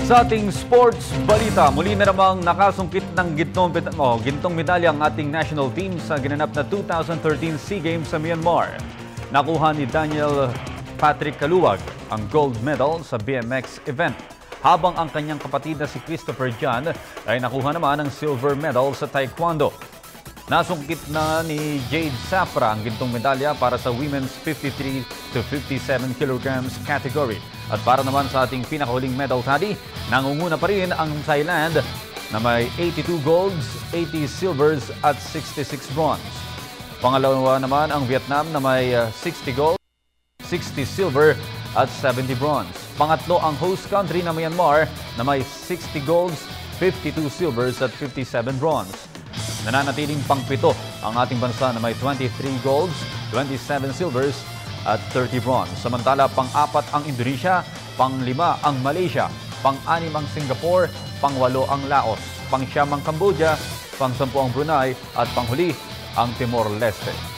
Sa ating sports balita, muli na namang nakasungkit ng gintong medalya ang ating national team sa ginanap na 2013 SEA Games sa Myanmar. Nakuha ni Daniel Patrick Kaluwag ang gold medal sa BMX event, habang ang kanyang kapatid na si Christopher John ay nakuha naman ang silver medal sa taekwondo. Nasungkit na ni Jade Safra ang gintong medalya para sa women's 53 to 57 kilograms category. At para naman sa ating pinakahuling medal tally, nangunguna pa rin ang Thailand na may 82 golds, 80 silvers at 66 bronze. Pangalawa naman ang Vietnam na may 60 gold, 60 silver at 70 bronze. Pangatlo ang host country na Myanmar na may 60 golds, 52 silvers at 57 bronze. Nananatiling pangpito ang ating bansa na may 23 golds, 27 silvers at 30 bronze. Samantala, pang-apat ang Indonesia, pang-lima ang Malaysia, pang-anim ang Singapore, pang-walo ang Laos, pang-siyam ang Cambodia, pang-sampu ang Brunei at panghuli ang Timor-Leste.